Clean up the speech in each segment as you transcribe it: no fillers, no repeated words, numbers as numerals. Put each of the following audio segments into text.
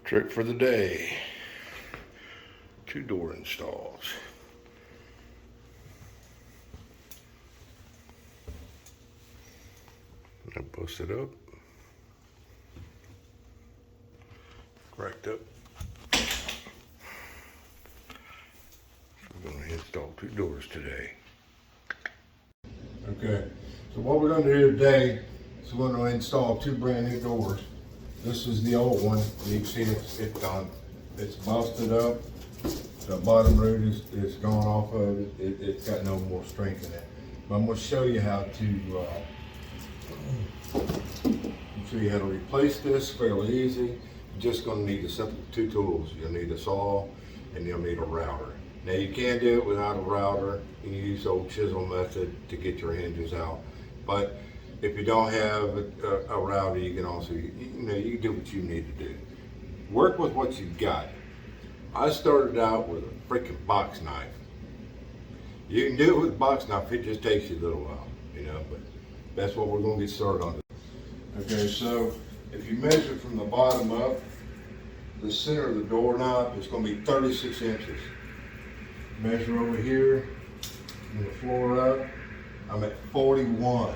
Trick for the day. 2 door installs. Now bust it up. Cracked up. So we're going to install 2 doors today. Okay, so what we're going to do today is we're going to install 2 brand new doors. This is the old one. You can see it's done. It's busted up. The bottom root is gone off of it. It's got no more strength in it. But I'm going to show you how to replace this fairly easy. You're just going to need a simple 2 tools. You'll need a saw and you'll need a router. Now you can do it without a router. You can use the old chisel method to get your hinges out. But if you don't have a router, you can also, you can do what you need to do. Work with what you've got. I started out with a freaking box knife. You can do it with a box knife, it just takes you a little while, but that's what we're going to get started on. Okay, so if you measure from the bottom up, the center of the doorknob is going to be 36 inches. Measure over here, from the floor up, I'm at 41.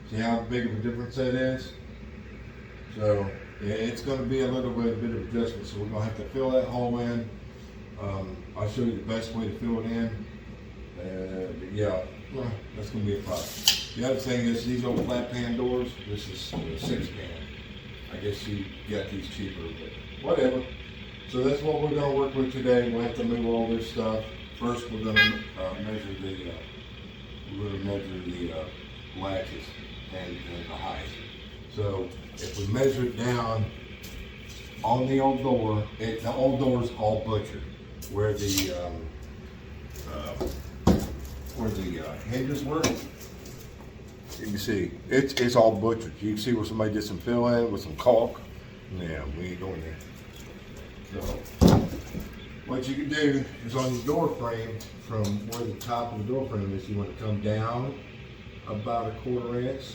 See how big of a difference that is? So yeah, it's going to be a bit of adjustment, so we're going to have to fill that hole in. I'll show you the best way to fill it in. But yeah, that's going to be a problem. The other thing is these old flat pan doors, this is 6 pan. I guess you got these cheaper, but whatever. So that's what we're going to work with today. We'll have to move all this stuff. First we're going to measure the latches and the height. So if we measure it down on the old door, the old door is all butchered. Where the hinges were, you can see it's all butchered. You can see where somebody did some fill in with some caulk. Yeah, we ain't going there. So what you can do is on your door frame, from where the top of the door frame is, you want to come down about 1/4 inch.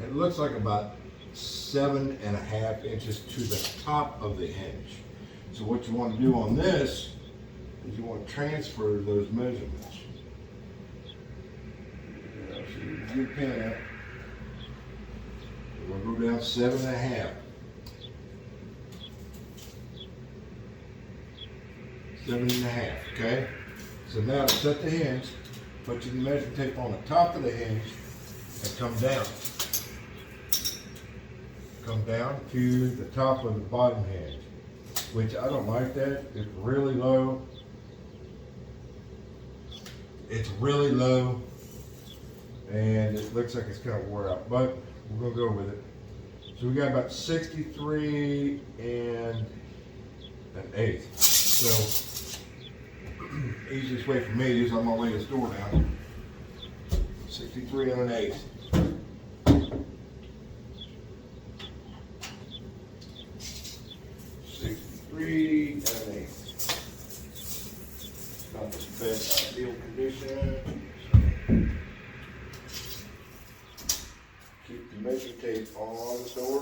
It looks like about 7.5 inches to the top of the hinge. So what you want to do on this is you want to transfer those measurements. So you get your pen out. We're going to go down 7.5. 7.5, okay? So now to set the hinge, put your measuring tape on the top of the hinge and come down. Come down to the top of the bottom hinge, which I don't like that. It's really low. It's really low, and it looks like it's kind of wore out, but we're gonna go with it. So we got about 63 and 1/8. So easiest way for me is I'm gonna lay this door down. 63 and 1/8. 63 and 1/8. Not the best ideal condition. Keep the measure tape on the door.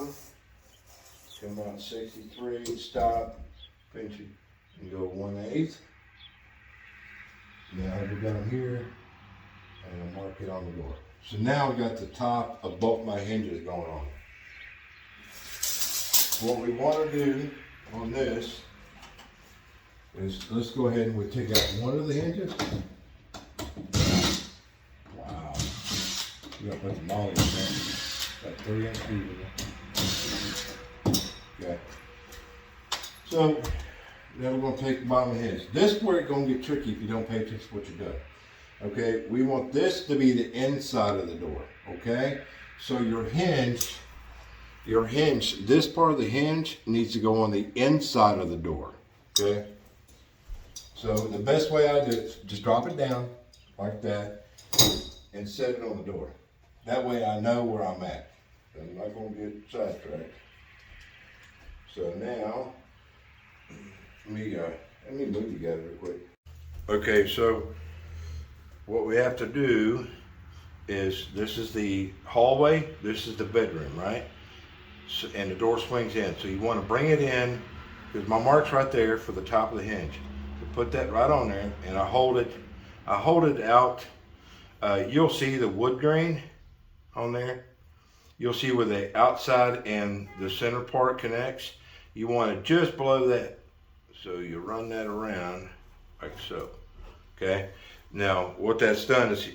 Come out 63, stop, pinch it, and go 1/8. Now I'll go down here and I'll mark it on the door. So now I've got the top of both my hinges going on. What we want to do on this is, let's go ahead and we'll take out one of the hinges. Wow. We gotta put the molly in there. About 3 inch screws. Okay. So now we're going to take the bottom of the hinge. This is where it's going to get tricky if you don't pay attention to what you're doing. Okay, we want this to be the inside of the door. Okay, so your hinge, this part of the hinge needs to go on the inside of the door. Okay, so the best way I do it is just drop it down like that and set it on the door. That way I know where I'm at. I'm not going to get sidetracked. So now, let me move you guys real quick. Okay, so what we have to do is, this is the hallway, this is the bedroom, right? and the door swings in. So you want to bring it in, because my mark's right there for the top of the hinge. So put that right on there, and I hold it out. You'll see the wood grain on there. You'll see where the outside and the center part connects. You want to just below that. So you run that around like so, okay? Now, what that's done is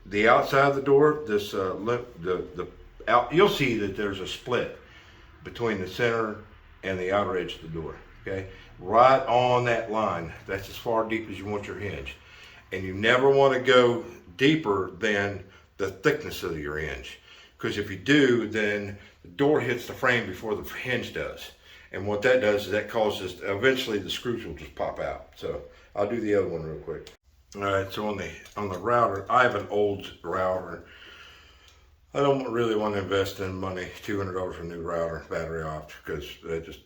the outside of the door, this you'll see that there's a split between the center and the outer edge of the door, okay? Right on that line. That's as far deep as you want your hinge. And you never want to go deeper than the thickness of your hinge. Because if you do, then the door hits the frame before the hinge does. And what that does is that causes, eventually the screws will just pop out. So I'll do the other one real quick. All right, so on the router, I have an old router. I don't really want to invest in money, $200 for a new router, battery off, because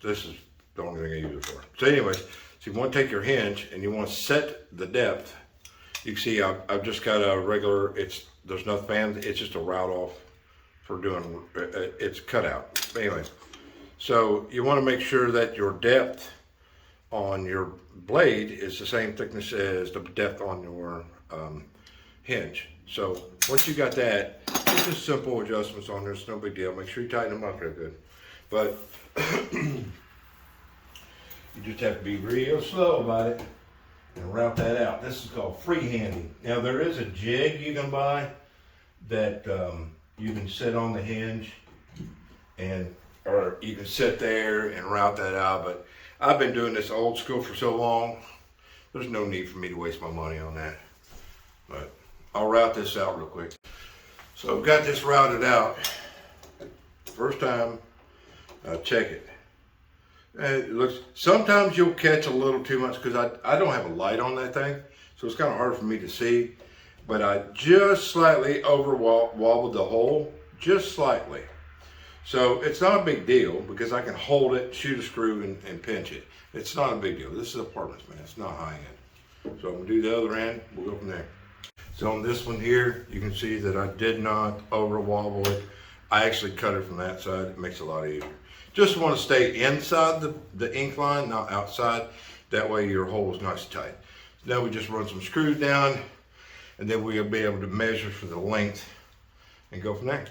this is the only thing I use it for. So anyways, so you want to take your hinge and you want to set the depth. You can see I've just got a regular, there's no fan, it's just a route off for doing, it's cut out. Anyways, so you want to make sure that your depth on your blade is the same thickness as the depth on your hinge. So once you got that, it's just simple adjustments on there. It's no big deal. Make sure you tighten them up real good. But you just have to be real slow about it and route that out. This is called freehanding. Now there is a jig you can buy that you can sit on the hinge or you can sit there and route that out. But I've been doing this old school for so long, there's no need for me to waste my money on that. But I'll route this out real quick. So I've got this routed out. First time, check it. And it looks, sometimes you'll catch a little too much because I don't have a light on that thing. So it's kind of hard for me to see. But I just slightly over wobbled the hole, just slightly. So it's not a big deal because I can hold it, shoot a screw, and pinch it. It's not a big deal. This is apartments, man. It's not high end. So I'm gonna do the other end. We'll go from there. So on this one here, you can see that I did not over wobble it. I actually cut it from that side. It makes it a lot easier. Just want to stay inside the ink line, not outside. That way your hole is nice and tight. So now we just run some screws down, and then we'll be able to measure for the length and go from there.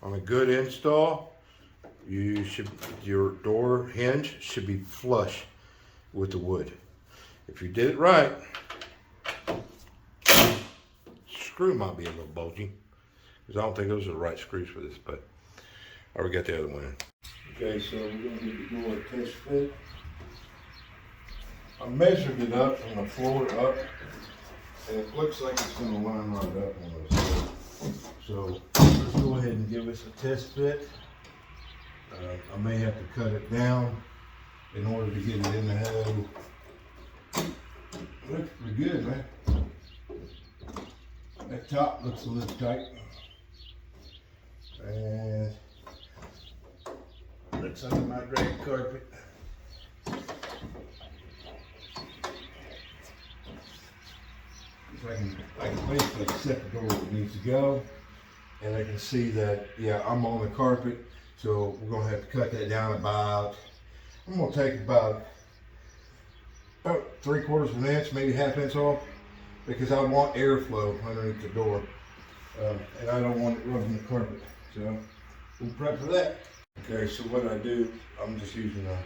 On a good install, your door hinge should be flush with the wood. If you did it right, screw might be a little bulgy because I don't think those are the right screws for this, but I already got the other one in. Okay, so we're going to get the door test fit. I measured it up from the floor up, and it looks like it's going to line right up on this. So let's go ahead and give this a test fit. I may have to cut it down in order to get it in the hole. Looks pretty good, man. That top looks a little tight. And looks under my drag carpet. I can basically set the door where it needs to go. And I can see that, yeah, I'm on the carpet. So we're gonna have to cut that down about, I'm gonna take about 3/4 of an inch, maybe ½ inch off, because I want airflow underneath the door. And I don't want it rubbing the carpet. So we'll prep for that. Okay, so what I do, I'm just using a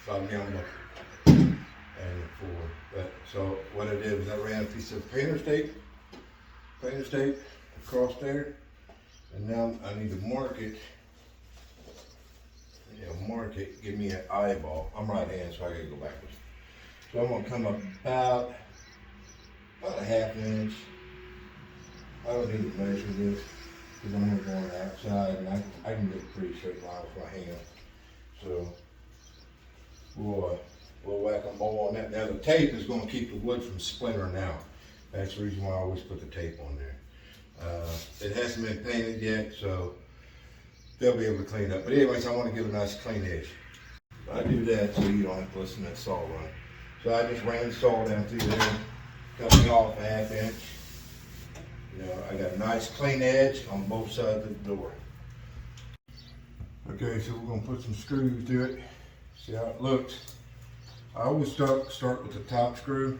5-gallon bucket. And for that, so what I did was I ran a piece of painter's tape across there. And now I need to mark it. Mark it, give me an eyeball. I'm right-handed, so I gotta go backwards. So I'm gonna come up about a ½ inch. I don't need to measure this because I'm gonna go on the outside, and I can get a pretty straight line with my hand. So we'll whack a bowl on that. Now the tape is gonna keep the wood from splintering out. That's the reason why I always put the tape on there. It hasn't been painted yet, so they'll be able to clean up. But anyways, I want to give a nice clean edge. I do that so you don't have to listen to that saw run. So I just ran the saw down through there, cut me off a 1/2 inch. You know, I got a nice clean edge on both sides of the door. Okay, so we're gonna put some screws through it. See how it looks. I always start with the top screw.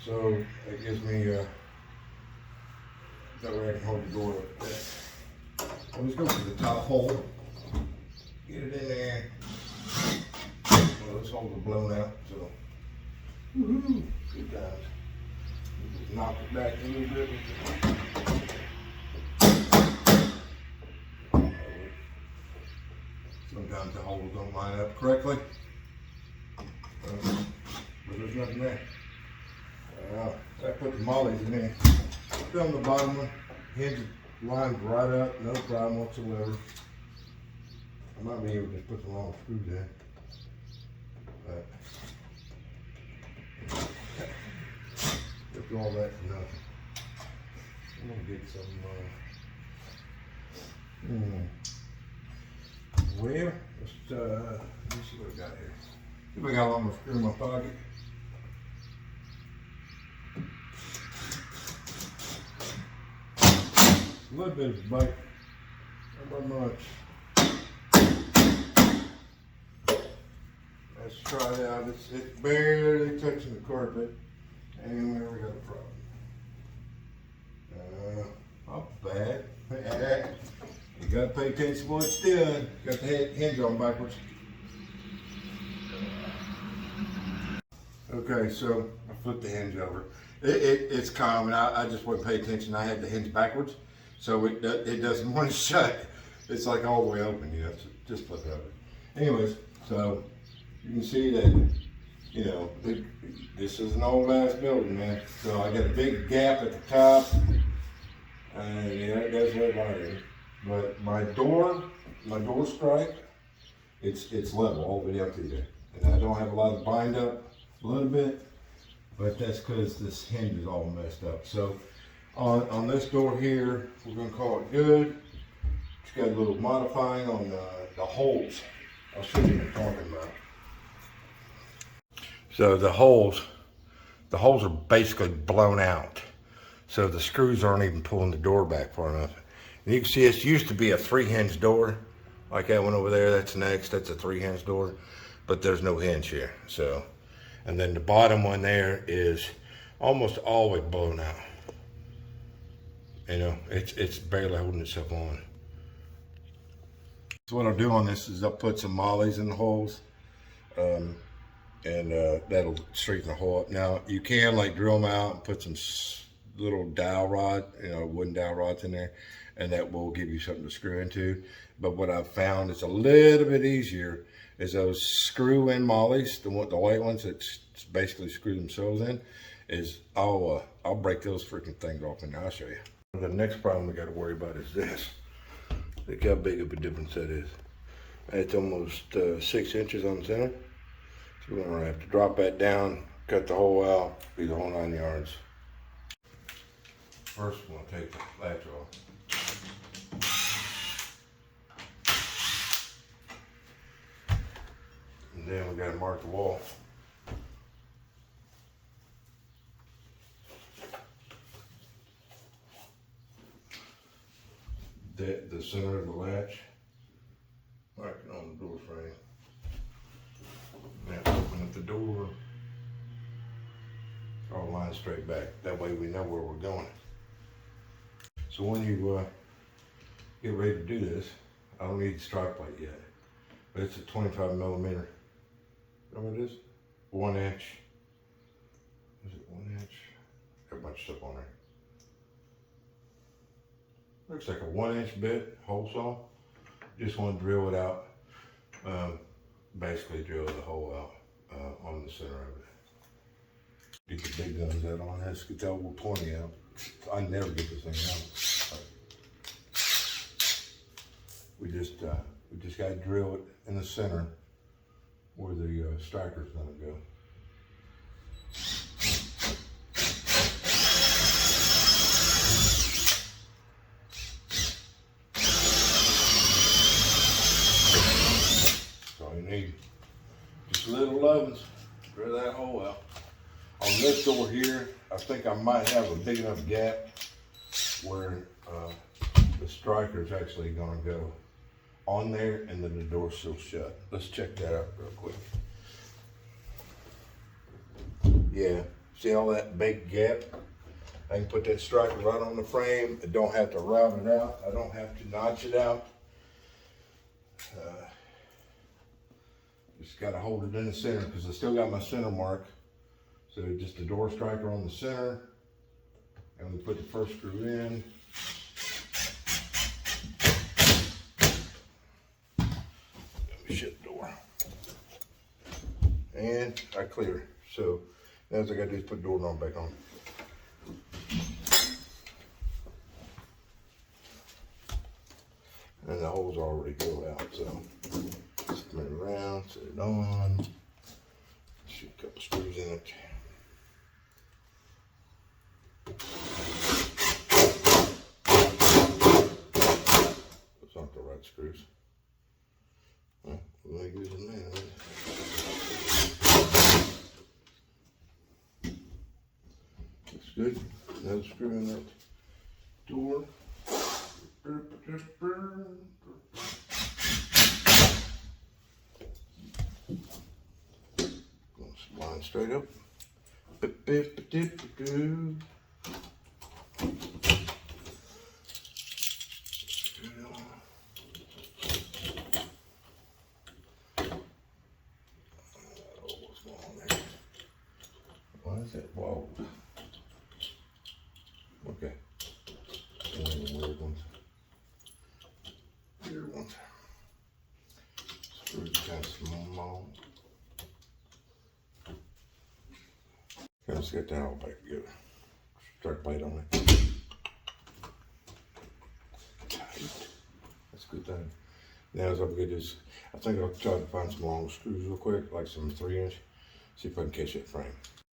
So it gives me that way I can hold the door like that. Always go for the top hole. Get it in there. Well, this hole's blown out, so woohoo, good times. Just knock it back a little bit. Sometimes the holes don't line up correctly, but there's nothing there. I put the mollies in there. Film the bottom one, hinge lined right up, no problem whatsoever. I might be able to just put the long screws in. But look at all that for nothing. I'm gonna get some well, let me see what I got here. See if I got one more screw in my pocket. A little bit of bite, not much. Let's try it out. It's barely touching the carpet, and there we got a problem. Not bad. You gotta pay attention to what it's doing. Got the hinge on backwards. Okay, so I flipped the hinge over. It's common. I just wouldn't pay attention. I had the hinge backwards, so it doesn't want to shut. It's like all the way open. You know, so just flip it over. Anyways, so you can see that, you know, this is an old ass building, man. So I got a big gap at the top, and yeah, it does look like. But my door stripe, it's level all the way up through there. And I don't have a lot of bind up, a little bit, but that's because this hinge is all messed up. So on this door here, we're gonna call it good. It's got a little modifying on the holes. I'll show you what I'm talking about. So the holes are basically blown out. So the screws aren't even pulling the door back far enough. And you can see it used to be a 3-hinge door, like that one over there. That's next. That's a 3-hinge door, but there's no hinge here. So, and then the bottom one there is almost always blown out. You know, it's barely holding itself on. So what I'll do on this is I'll put some mollies in the holes, and that'll straighten the hole up. Now you can like drill them out and put some little dowel rod, you know, wooden dowel rods in there, and that will give you something to screw into. But what I've found is a little bit easier is those screw-in mollies, the white ones that basically screw themselves in, is I'll break those freaking things off, and I'll show you. The next problem we got to worry about is this. Look how big of a difference that is. It's almost 6 inches on the center. So we're gonna have to drop that down, cut the hole out, be the whole 9 yards. First, we're gonna take the latch off. And then we gotta mark the wall. The center of the latch, mark it on the door frame. Now open up the door, all line straight back. That way we know where we're going. So when you get ready to do this, I don't need the strike plate yet, but it's a 25 millimeter. You know what it is? 1 inch. Is it 1 inch? Got a bunch of stuff on there. Looks like a 1 inch bit, hole saw. Just want to drill it out. Basically drill the hole out on the center of it. Get the big guns out on this, get that old 20 out. I never get this thing out. We just got to drill it in the center where the striker's going to go. Little ovens, throw that hole out. On this door here, I think I might have a big enough gap where the striker is actually gonna go on there and then the door's still shut. Let's check that out real quick. Yeah, see all that big gap? I can put that striker right on the frame. I don't have to route it out. I don't have to notch it out. Just gotta hold it in the center because I still got my center mark. So just the door striker on the center. And we put the first screw in. Let me shut the door. And I clear. So now all I gotta do is put the door knob back on. And the holes already go out, so spin it around, set it on, shoot a couple screws in it. Those aren't the right screws. Well, we'll use them now. Looks good. Another screw in that door. Line straight up. What's going on there? Why is that walled? Okay. Weird ones. Weird ones. Screws kind of small. Okay, let's get that all back together. Strike plate on it. Tight. That's a good thing. Now as I get this, I think I'll try to find some long screws real quick, like some 3-inch. See if I can catch that frame.